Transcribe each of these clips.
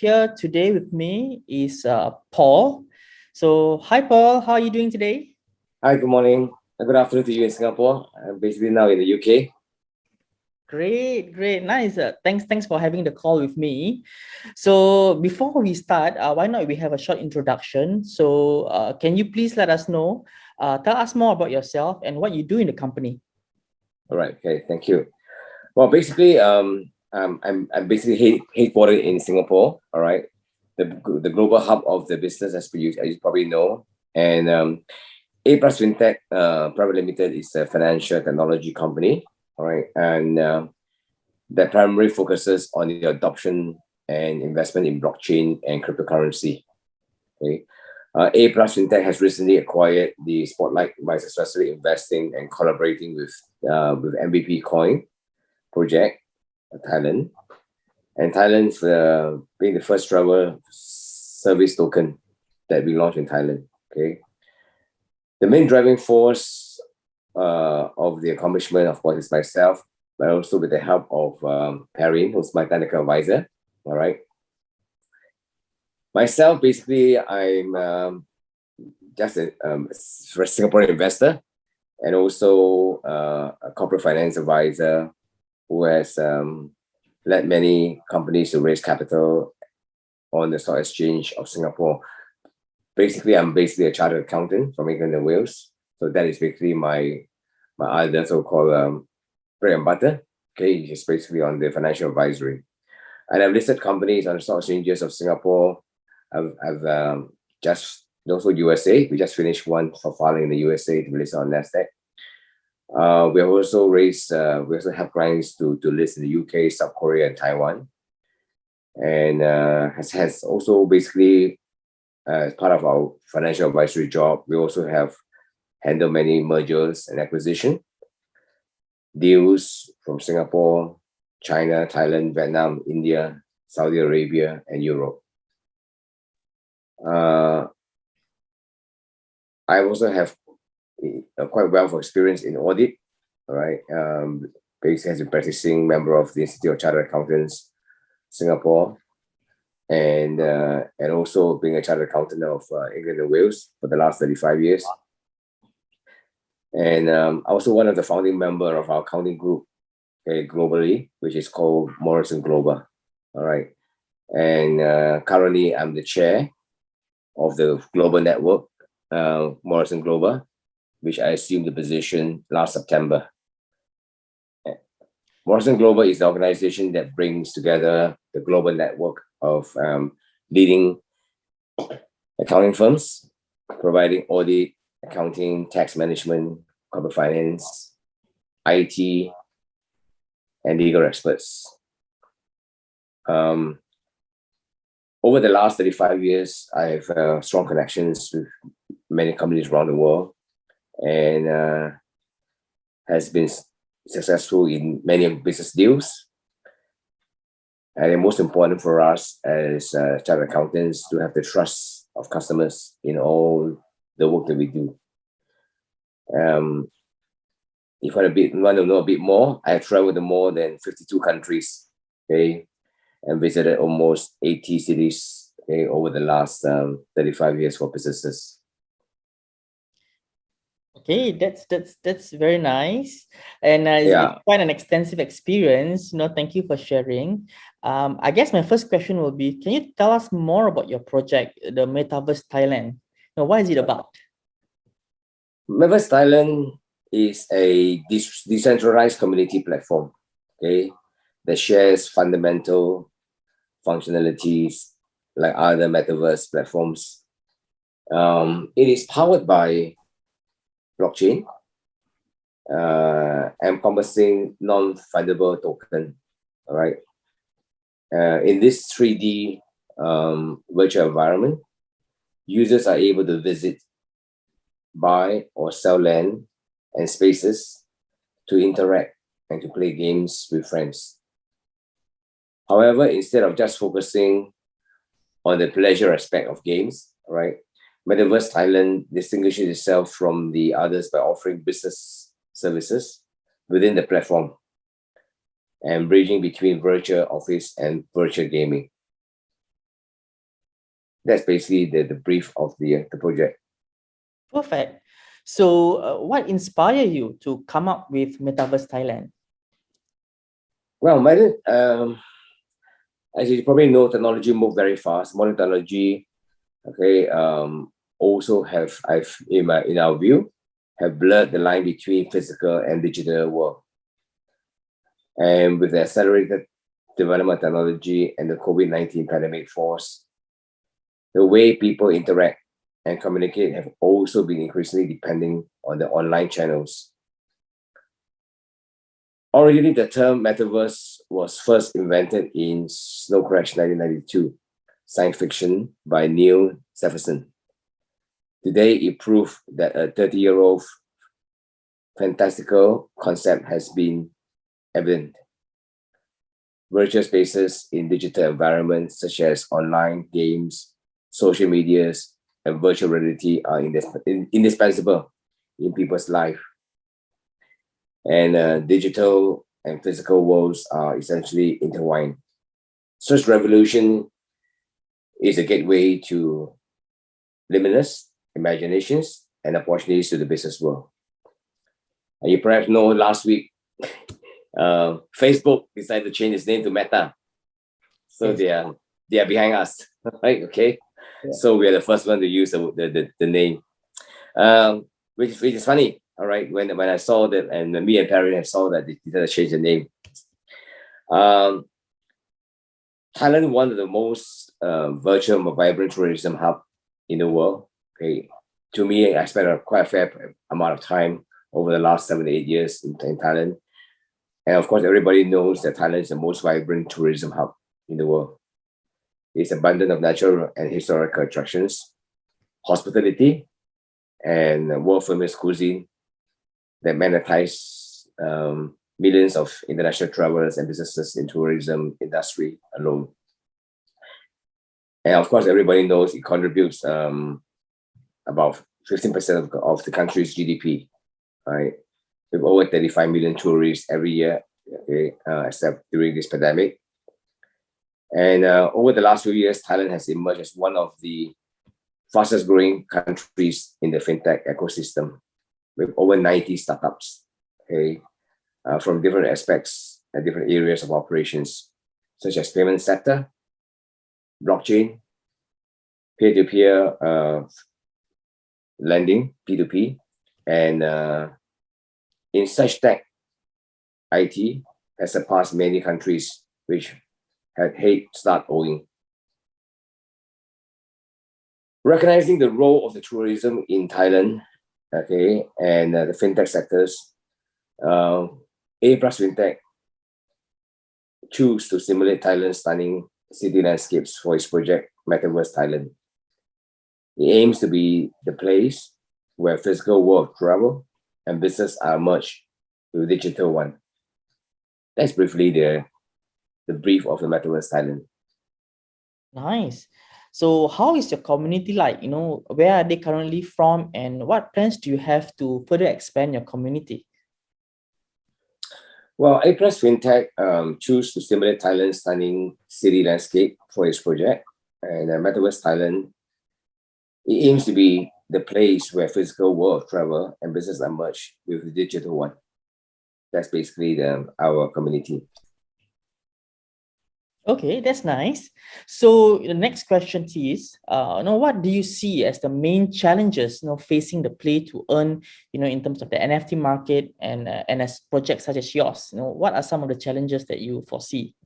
Malaysia. Today with me is Paul. So, hi Paul, how are you doing today? Hi, good morning. Good afternoon to you in Singapore. I'm basically now in the UK. Great, nice. Thanks for having the call with me. So, before we start, why not we have a short introduction? So, can you please let us know, tell us more about yourself and what you do in the company? All right. Okay. Thank you. Well, basically, I'm basically headquartered in Singapore. All right, the global hub of the business, as you probably know, and A Plus FinTech Private Limited is a financial technology company. All right, and that primarily focuses on the adoption and investment in blockchain and cryptocurrency. Okay. A Plus FinTech has recently acquired the spotlight by successfully investing and collaborating with MVP Coin project, Thailand, and Thailand's being the first travel service token that we launched in Thailand. Okay, the main driving force of the accomplishment, of course, is myself, but also with the help of Perrin, who's my technical advisor. All right. Myself, basically, I'm just a Singaporean investor and also a corporate finance advisor who has led many companies to raise capital on the stock exchange of Singapore. I'm basically a chartered accountant from England and Wales. So that is basically my other so-called bread and butter. Okay, it's basically on the financial advisory. And I've listed companies on the stock exchanges of Singapore. I've just also USA. We just finished one for filing in the USA to be listed on NASDAQ. We have also raised, we also have clients to list in the UK, South Korea, and Taiwan. And has also basically, as part of our financial advisory job, we also have handled many mergers and acquisition deals from Singapore, China, Thailand, Vietnam, India, Saudi Arabia, and Europe. I also have a quite wealth of experience in audit. All right, basically as a practicing member of the Institute of Chartered Accountants, Singapore, and also being a chartered accountant of England and Wales for the last 35 years. And also one of the founding member of our accounting group globally, which is called Morrison Global. All right, and currently I'm the chair of the global network, Morrison Global, which I assumed the position last September. Morrison Global is the organization that brings together the global network of leading accounting firms, providing audit, accounting, tax management, corporate finance, IT, and legal experts. Over the last 35 years, I have strong connections with many companies around the world and has been successful in many business deals. And the most important for us as chartered accountants to have the trust of customers in all the work that we do. If you want to know a bit more, I have traveled to more than 52 countries, okay, and visited almost 80 cities, okay, over the last 35 years for businesses. Okay, that's very nice, and it's quite an extensive experience. Thank you for sharing. I guess my first question will be: can you tell us more about your project, the Metaverse Thailand? What is it about? Metaverse Thailand is a decentralized community platform, okay, that shares fundamental functionalities like other metaverse platforms. It is powered by blockchain, encompassing non-fungible token. All right. In this 3D virtual environment, users are able to visit, buy, or sell land and spaces to interact and to play games with friends. However, instead of just focusing on the pleasure aspect of games, right, Metaverse Thailand distinguishes itself from the others by offering business services within the platform and bridging between virtual office and virtual gaming. that's basically the brief of the project. Perfect. So what inspired you to come up with Metaverse Thailand? Well, as you probably know, technology moves very fast. Modern technology, okay, also in our view, have blurred the line between physical and digital world. And with the accelerated development of technology and the COVID-19 pandemic force, the way people interact and communicate have also been increasingly depending on the online channels. Originally, the term metaverse was first invented in Snow Crash 1992, science fiction by Neil Stephenson. Today, it proved that a 30-year-old fantastical concept has been evident. Virtual spaces in digital environments such as online games, social medias, and virtual reality are indispensable in people's life. And digital and physical worlds are essentially intertwined. Such revolution is a gateway to limitless imaginations and opportunities to the business world. And you perhaps know last week, Facebook decided to change its name to Meta. So yes. they are behind us, right? Okay. Yeah. So we are the first one to use the name, which is funny. All right, when I saw that, and me and Perry saw that they decided to change the name. Thailand, one of the most virtual vibrant tourism hub in the world. Okay, to me, I spent quite a fair amount of time over the last 7 to 8 years in Thailand. And of course, everybody knows that Thailand is the most vibrant tourism hub in the world. It's abundant of natural and historical attractions, hospitality, and world-famous cuisine that monetize millions of international travelers and businesses in tourism industry alone. And of course, everybody knows it contributes about 15% of the country's GDP, right? With over 35 million tourists every year, okay, except during this pandemic. And over the last few years, Thailand has emerged as one of the fastest growing countries in the fintech ecosystem, with over 90 startups, okay, from different aspects and different areas of operations, such as payment sector, blockchain, peer-to-peer lending, P2P, and in such tech, IT has surpassed many countries which had head start owing. Recognizing the role of the tourism in Thailand, okay, and the fintech sectors, A+ Fintech choose to simulate Thailand's stunning city landscapes for its project Metaverse Thailand. It aims to be the place where physical world travel and business are merged with digital one. That's briefly the brief of the Metaverse Thailand. Nice. So how is your community like? Where are they currently from, and what plans do you have to further expand your community? Well, A+ Fintech choose to simulate Thailand's stunning city landscape for its project. And Metaverse Thailand, it aims to be the place where physical world travel and business are merged with the digital one. That's basically our community. Okay, that's nice. So the next question is, what do you see as the main challenges, facing the play to earn, in terms of the NFT market and as projects such as yours? What are some of the challenges that you foresee?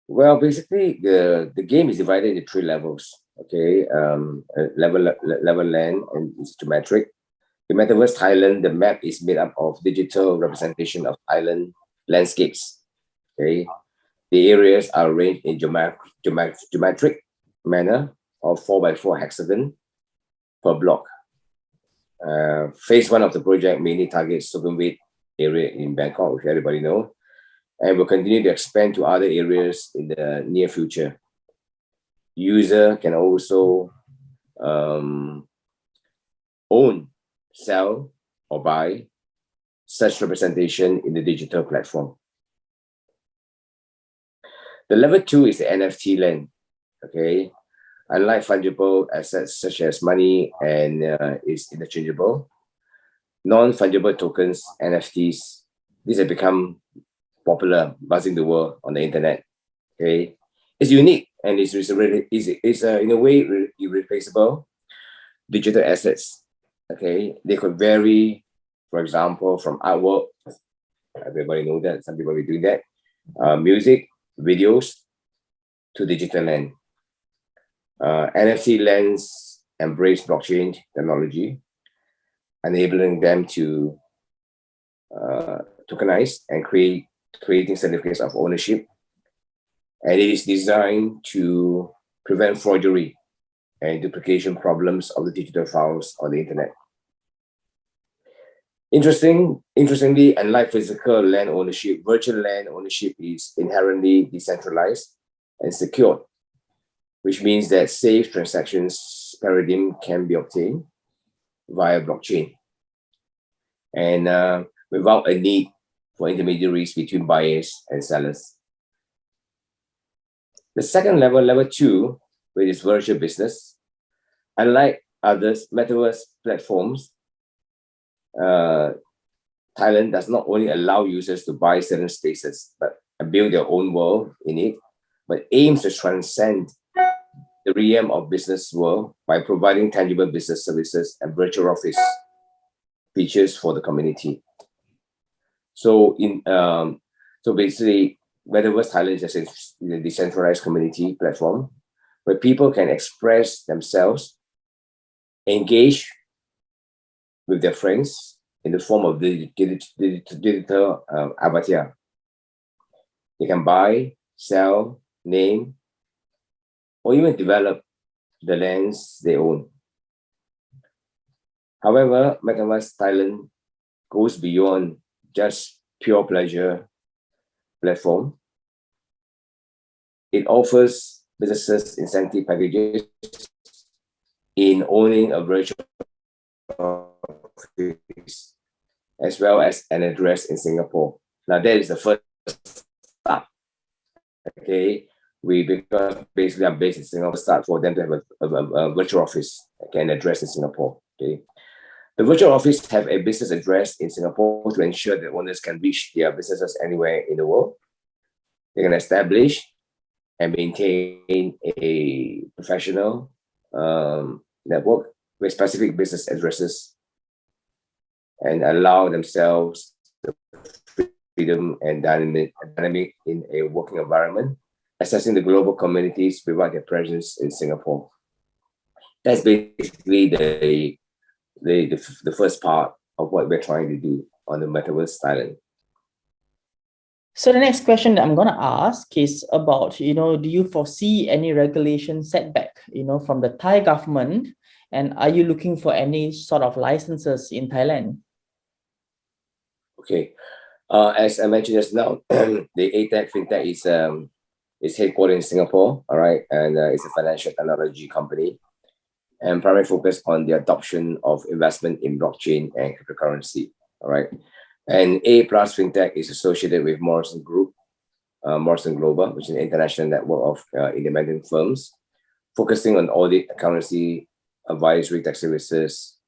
Well, basically, the game is divided into 3 levels. Okay, level land and it's geometric. In Metaverse Thailand, the map is made up of digital representation of Thailand landscapes. Okay, the areas are arranged in geometric manner of 4x4 hexagon per block. Phase 1 of the project mainly targets Sukhumvit area in Bangkok, which everybody knows, and will continue to expand to other areas in the near future. User can also own, sell, or buy such representation in the digital platform. The level 2 is the NFT land. Okay, unlike fungible assets such as money and is interchangeable, non-fungible tokens (NFTs), these have become popular, buzzing the world on the internet. Okay, it's unique and it's in a way irreplaceable digital assets. Okay, they could vary, for example, from artwork. Everybody know that. Some people will do that. Music, videos, to Decentraland. NFC lens embrace blockchain technology, enabling them to tokenize and creating certificates of ownership. And it is designed to prevent forgery and duplication problems of the digital files on the internet. Interestingly, unlike physical land ownership, virtual land ownership is inherently decentralized and secure, which means that safe transactions paradigm can be obtained via blockchain and without a need for intermediaries between buyers and sellers. The second level, level 2, which is virtual business, unlike others, Metaverse platforms, Thailand does not only allow users to buy certain spaces but build their own world in it, but aims to transcend the realm of business world by providing tangible business services and virtual office features for the community. So basically, Metaverse Thailand is a decentralized community platform where people can express themselves, engage with their friends in the form of the digital avatar. They can buy, sell, name, or even develop the lands they own. However, Metaverse Thailand goes beyond just pure pleasure platform. It offers businesses incentive packages in owning a virtual office as well as an address in Singapore. Now that is the first start. Okay, because basically I'm based in Singapore, start for them to have a virtual office, okay, an address in Singapore. Okay, the virtual office have a business address in Singapore to ensure that owners can reach their businesses anywhere in the world. They can establish and maintain a professional network with specific business addresses and allow themselves the freedom and dynamic in a working environment, assessing the global communities without their presence in Singapore. That's basically the first part of what we're trying to do on the Metaverse Thailand. So the next question that I'm going to ask is about, do you foresee any regulation setback, from the Thai government? And are you looking for any sort of licenses in Thailand? Okay. As I mentioned just now, the ATech FinTech is headquartered in Singapore, all right? And it's a financial technology company and primarily focused on the adoption of investment in blockchain and cryptocurrency, all right? And A+ FinTech is associated with Morrison Group, Morrison Global, which is an international network of independent firms focusing on audit, accountancy, advisory, tax services.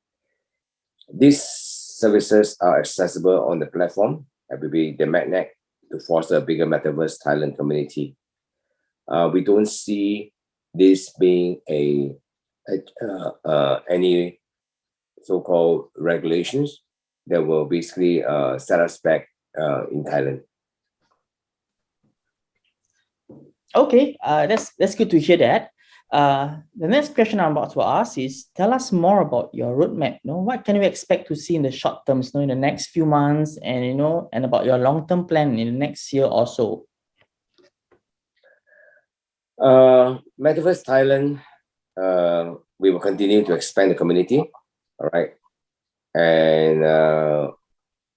These services are accessible on the platform, that will be the magnet to foster a bigger Metaverse Thailand community. We don't see this being any so-called regulations that will basically set us back in Thailand. Okay, that's good to hear that. The next question I'm about to ask is, tell us more about your roadmap. What can we expect to see in the short term, in the next few months, and and about your long-term plan in the next year or so? Metaverse Thailand, we will continue to expand the community, all right? And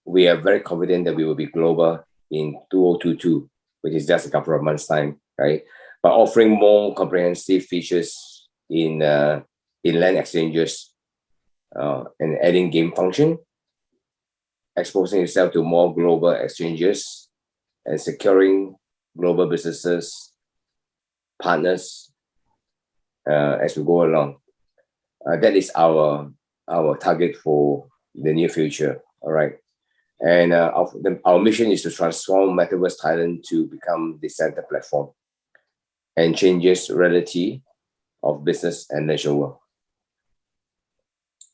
we are very confident that we will be global in 2022, which is just a couple of months' time, right? But offering more comprehensive features in land exchanges and adding game function, exposing itself to more global exchanges and securing global businesses, partners, as we go along. That is our target for the near future. All right. And our mission is to transform Metaverse Thailand to become the center platform and changes reality of business and leisure world.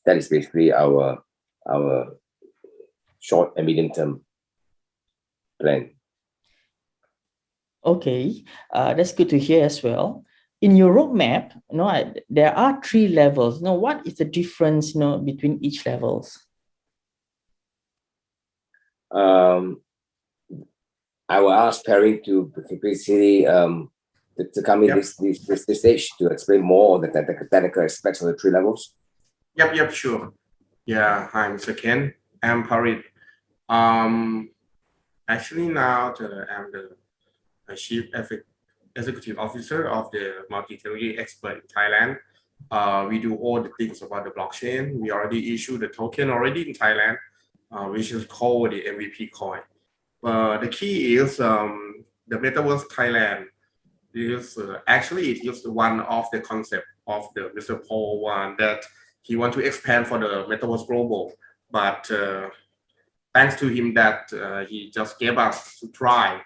That is basically our short and medium term plan. Okay, that's good to hear as well. In your roadmap, there are 3 levels. Now, what is the difference, between each levels? I will ask Perry to basically to come in this stage to explain more on the technical aspects of the 3 levels. Yep, sure. Yeah, hi, Mr. Ken. I'm Parit. Actually now I'm the Chief Executive Officer of the Multi-Technology Expert in Thailand. We do all the things about the blockchain. We already issued the token already in Thailand, which is called the MVP coin. The key is the Metaverse Thailand is actually it is one of the concept of the Mr. Paul one that he want to expand for the Metaverse Global, but thanks to him that he just gave us to try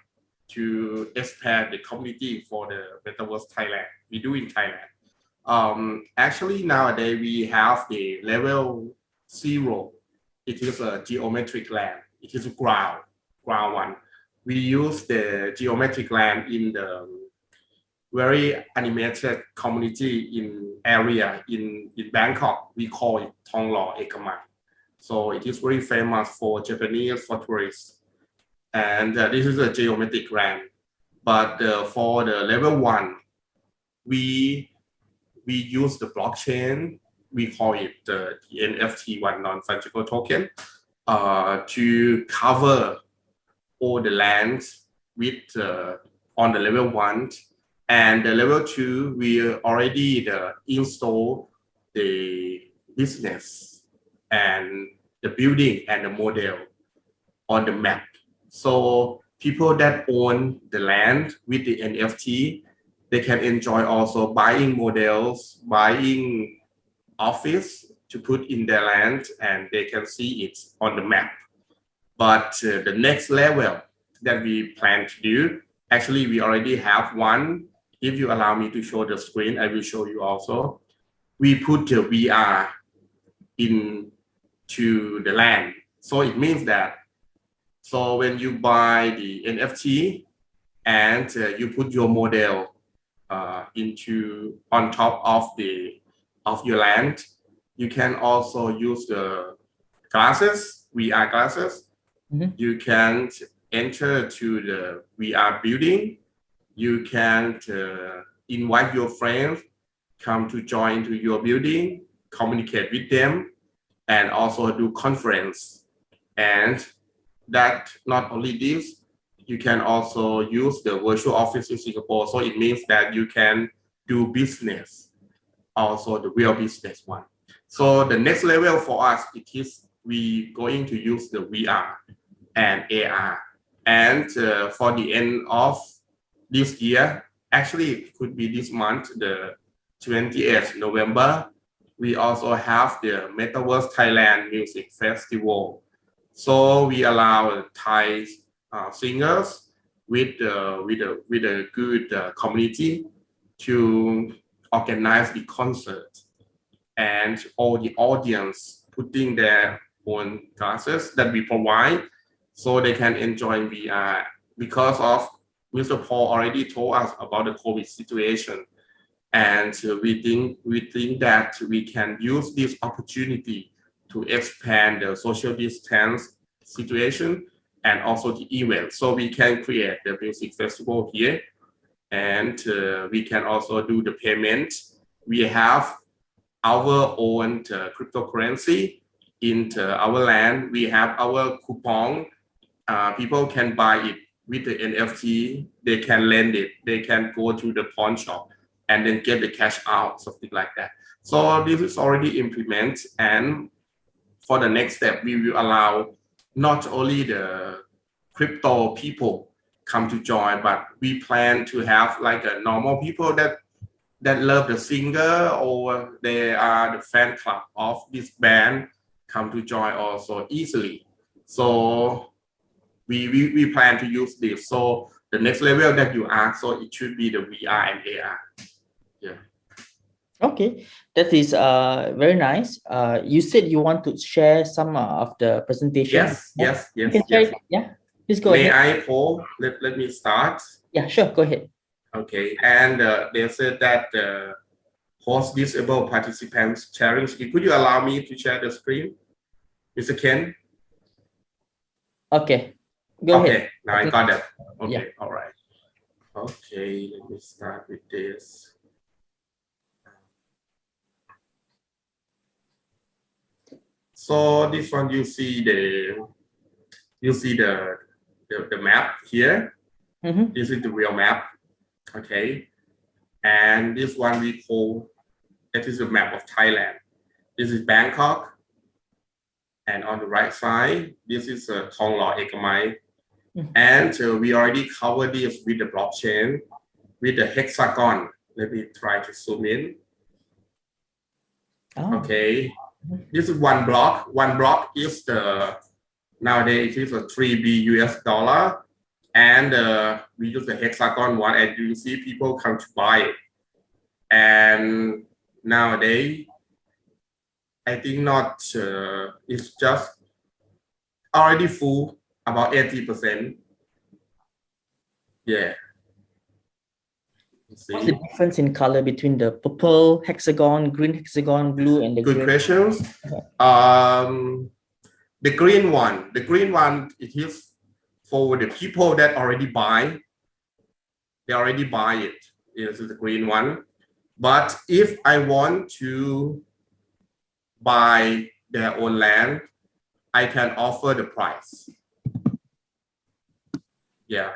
to expand the community for the Metaverse Thailand. We do in Thailand. Actually nowadays we have the level 0. It is a geometric land. It is a ground one. We use the geometric land in the very animated community in area in Bangkok. We call it Thong Lo Ekamai. So it is very famous for Japanese, for tourists. And this is a geometric land. But for the level 1, we use the blockchain. We call it the NFT one, non-fungible token, to cover all the lands with on the level 1. And the level 2, we already install the business and the building and the model on the map. So people that own the land with the NFT, they can enjoy also buying models, buying office to put in their land, and they can see it on the map. But the next level that we plan to do, actually we already have one. If you allow me to show the screen, I will show you also. We put the VR into the land. So it means that, so when you buy the NFT and you put your model on top of your land, you can also use the glasses, VR glasses. Mm-hmm. You can enter to the VR building. You can invite your friends, come to join to your building, communicate with them, and also do conference. And that not only this, you can also use the virtual office in Singapore. So it means that you can do business, also the real business one. So the next level for us, it is we going to use the VR and AR. And for the end of this year, actually it could be this month, the 28th November, we also have the Metaverse Thailand Music Festival. So we allow Thai singers with a good community to organize the concert, and all the audience putting their own classes that we provide so they can enjoy VR. Because of Mr. Paul already told us about the COVID situation, and we think that we can use this opportunity to expand the social distance situation and also the event. So we can create the music festival here, and we can also do the payment. We have our own cryptocurrency in our land. We have our coupon. People can buy it with the NFT. They can lend it. They can go to the pawn shop and then get the cash out, something like that. So this is already implemented. And for the next step, we will allow not only the crypto people come to join, but we plan to have like a normal people that that love the singer or they are the fan club of this band come to join also easily. So we plan to use this. So the next level that you ask, so it should be the VR and AR. Yeah. Okay, that is very nice. You said you want to share some of the presentation. Yes. You can share it. Yeah, please go May ahead. I, Paul? Let me start. Yeah, sure. Go ahead. Okay, and they said that host disabled participants sharing screen. Could you allow me to share the screen, Mr. Ken? Okay, go ahead. Okay, now I got that. Okay, Yeah. all right. Okay, let me start with this. So this one you see the map here. Mm-hmm. This is the real map. Okay, and this one we call that is the map of Thailand. This is Bangkok. And on the right side, this is Thong Lo Ekamai. And we already covered this with the blockchain, with the hexagon. Let me try to zoom in. Oh. Okay, this is one block. One block is nowadays it is a 3B US dollar. And we use the hexagon one, and you see people come to buy it. And nowadays, I think not, it's just already full, about 80%. Yeah. What's the difference in color between the purple hexagon, green hexagon, blue, and the Good green? questions. The green one, it is for the people that already buy. They already buy it. This is the green one. But if I want to buy their own land, I can offer the price. Yeah.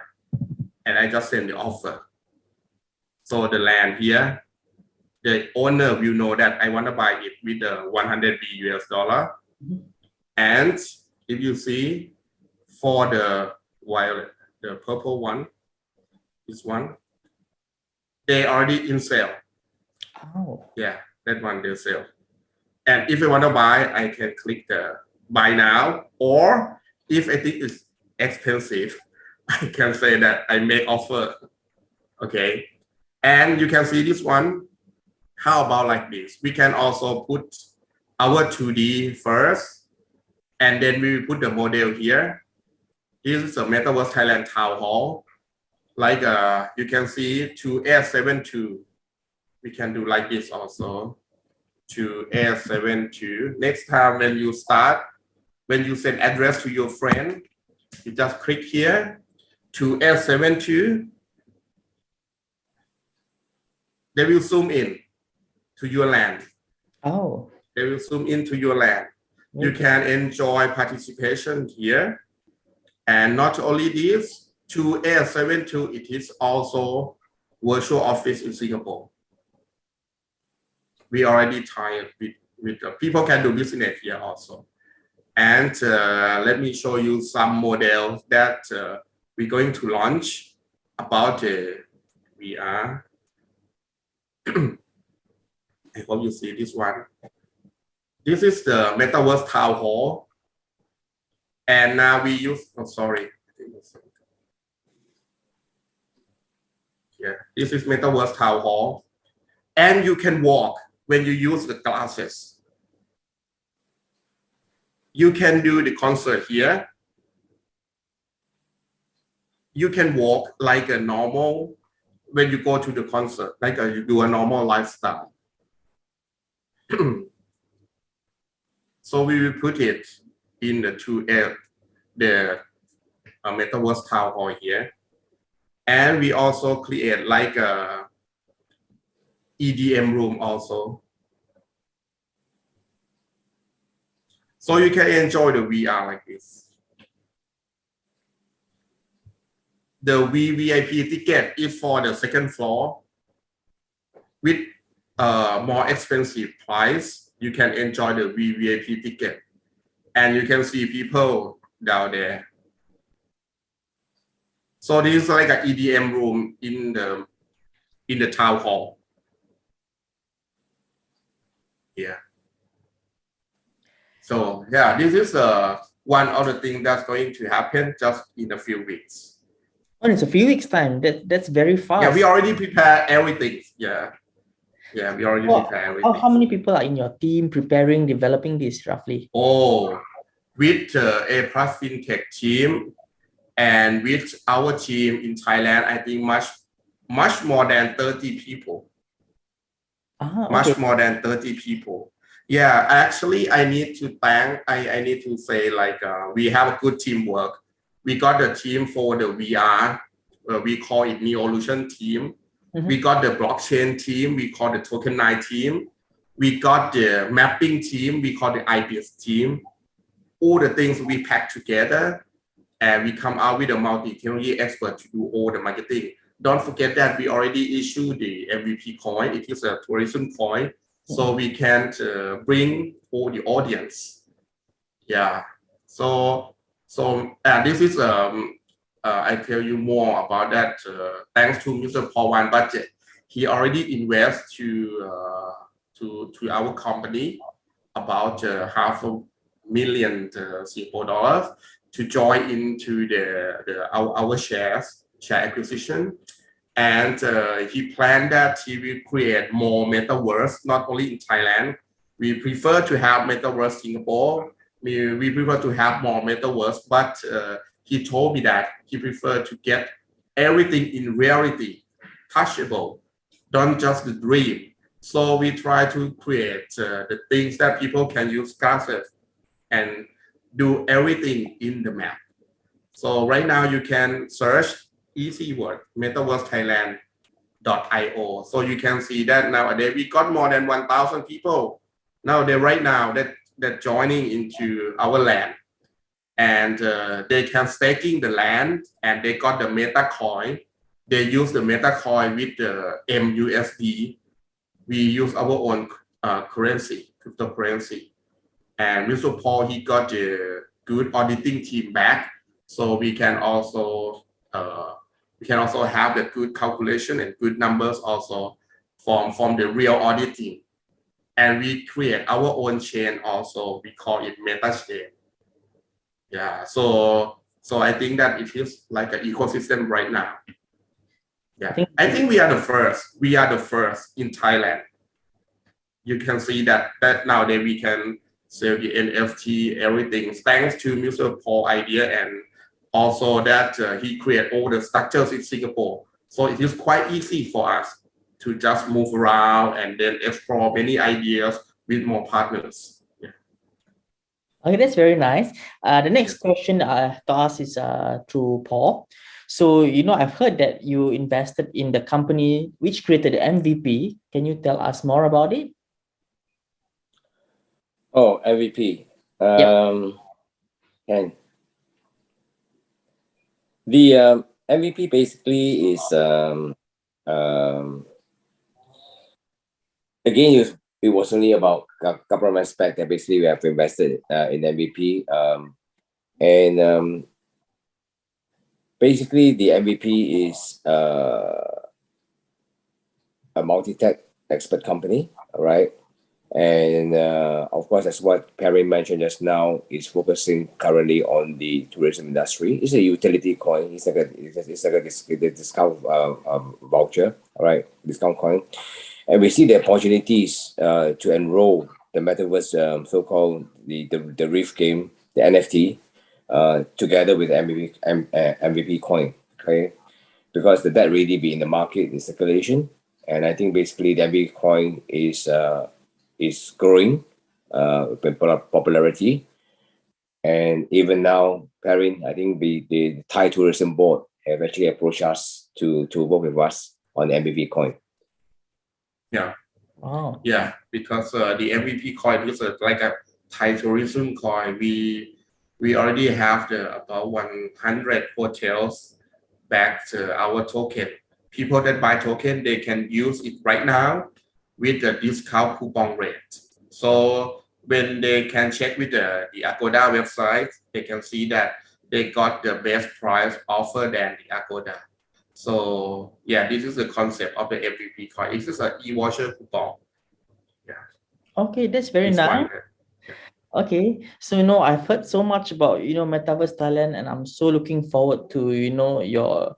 And I just send the offer. So the land here, the owner will know that I want to buy it with the 100 US dollar. And if you see for the violet, the purple one, this one, they already in sale. Oh. Yeah, that one they sell. And if I want to buy, I can click the buy now. Or if I think it's expensive, I can say that I make offer. Okay. And you can see this one. How about like this? We can also put our 2D first, and then we will put the model here. This is a Metaverse Thailand Town Hall. Like you can see to S72. We can do like this also. To S72. Next time when you start, when you send address to your friend, you just click here to S72. They will zoom in to your land. Oh. They will zoom into your land. Okay. You can enjoy participation here. And not only this, to S72, it is also virtual office in Singapore. We already tied with people can do business here also. And let me show you some models that we're going to launch about VR. I hope you see this one. This is the Metaverse Town Hall. And now we use, Yeah, this is Metaverse Town Hall. And you can walk when you use the glasses. You can do the concert here. You can walk like a normal, when you go to the concert, like you do a normal lifestyle. So we will put it in the Metaverse Town Hall here. And we also create like a EDM room also. So you can enjoy the VR like this. The VVIP ticket is for the second floor with more expensive price. You can enjoy the VVIP ticket, and you can see people down there. So this is like an EDM room in the town hall. Yeah. So yeah, this is one of the things that's going to happen just in a few weeks. Oh, it's a few weeks time. That's very fast. Yeah, we already prepare everything. Yeah. Yeah, we already prepare everything. How many people are in your team preparing, developing this roughly? Oh, with A Plus FinTech team and with our team in Thailand, I think much more than 30 people. Much more than 30 people. Yeah, actually, I need to thank, I need to say like we have a good teamwork. We got the team for the VR, we call it Neolution team. We got the blockchain team, we call the Tokenai team. We got the mapping team, we call the IBS team. All the things we pack together and we come out with a multi-technology expert to do all the marketing. Don't forget that we already issued the MVP coin. It is a tourism coin, so we can bring all the audience. Yeah. So this is I tell you more about that. Thanks to Mr. Paul Wan Budget, he already invests to our company about $500,000 Singapore dollars to join into our share acquisition. And he planned that he will create more metaverse, not only in Thailand. We prefer to have metaverse Singapore. We prefer to have more metaverse, but he told me that he preferred to get everything in reality, touchable, don't just the dream. So we try to create the things that people can use glasses and do everything in the map. So right now you can search easy word Metaverse Thailand.io. So you can see that nowadays we got more than 1,000 people nowadays right now that joining into our land, and they can staking the land and they got the meta coin. They use the meta coin with the MUSD. We use our own currency, cryptocurrency. And Mr. Paul, he got a good auditing team back, so we can also have the good calculation and good numbers also from the real auditing. And we create our own chain also. We call it meta chain. Yeah, so I think that it is like an ecosystem right now. Yeah, I think we are the first. We are the first in Thailand. You can see that nowadays we can sell the NFT, everything, thanks to Mr. Paul idea, and also that he create all the structures in Singapore. So it is quite easy for us to just move around and then explore many ideas with more partners. Yeah. Okay, that's very nice. The next question to ask is to Paul. So, I've heard that you invested in the company which created the MVP. Can you tell us more about it? Oh, MVP. And the MVP basically is again, it was only about a couple of aspects that basically we have invested in MVP. And basically the MVP is a multi-tech expert company, right? And of course, that's what Perry mentioned just now, is focusing currently on the tourism industry. It's a utility coin. It's like a discount voucher, right? Discount coin. And we see the opportunities to enroll the Metaverse, so-called the Reef game, the NFT, together with MVP coin, okay? Because the debt really be in the market, in circulation. And I think basically the MVP coin is growing with popularity. And even now, Perrin, I think the Thai Tourism Board have actually approached us to work with us on the MVP coin. Yeah. Oh. Yeah, because the MVP coin is like a Thai tourism coin. We already have about 100 hotels back to our token. People that buy token, they can use it right now with the discount coupon rate. So when they can check with the Agoda website, they can see that they got the best price offer than the Agoda. So yeah, this is the concept of the MVP coin. This is an e-voucher coupon. Yeah. Okay, that's very inspire nice. them. Okay, so I've heard so much about Metaverse Thailand, and I'm so looking forward to your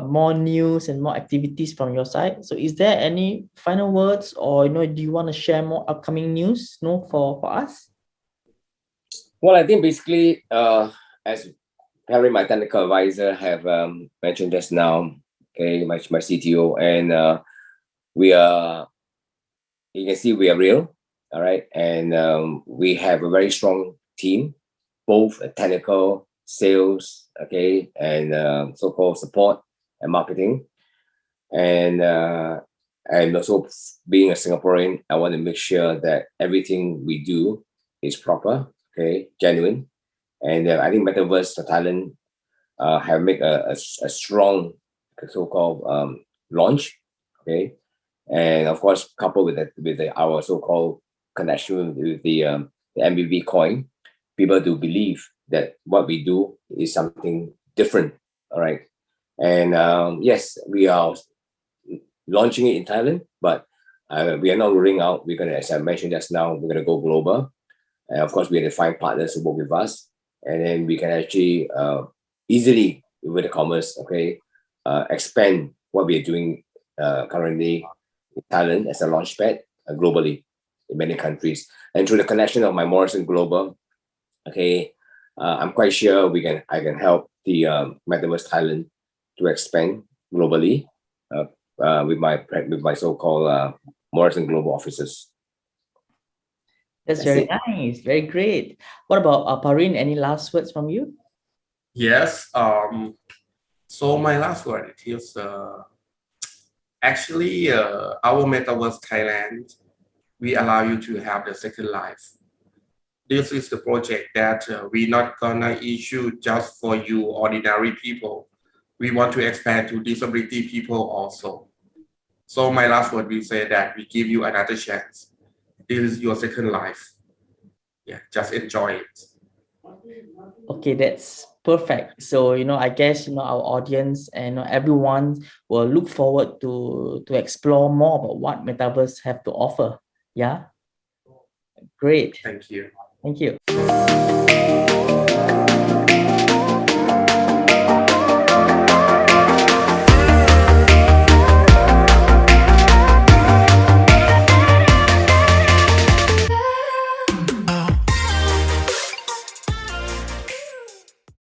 more news and more activities from your side. So, is there any final words, or do you want to share more upcoming news, for us? Well, I think basically, as Harry, my technical advisor, have mentioned just now, okay, my CTO, and we are, you can see we are real, all right, and we have a very strong team, both technical, sales, okay, and so-called support and marketing, and also being a Singaporean, I want to make sure that everything we do is proper, okay, genuine, and I think Metaverse Thailand have made a strong so-called launch, okay, and of course coupled with our so-called connection with the MBV coin, people do believe that what we do is something different, all right, and yes, we are launching it in Thailand, but we are not ruling out. We're gonna, as I mentioned just now, we're gonna go global, and of course we have to find partners to work with us, and then we can actually easily with the commerce, okay, expand what we are doing currently in Thailand as a launchpad globally in many countries. And through the connection of my Morrison Global, okay, I'm quite sure I can help the Metaverse Thailand to expand globally with my so-called Morrison Global officers. That's very nice, very great. What about Parin? Any last words from you? Yes. So my last word is actually our Metaverse Thailand, we allow you to have the second life. This is the project that we're not gonna issue just for you ordinary people. We want to expand to disability people also. So my last word will say that we give you another chance. This is your second life. Yeah, just enjoy it. Okay, that's perfect. So, I guess, our audience and everyone will look forward to explore more about what Metaverse have to offer. Yeah. Great. Thank you. Thank you.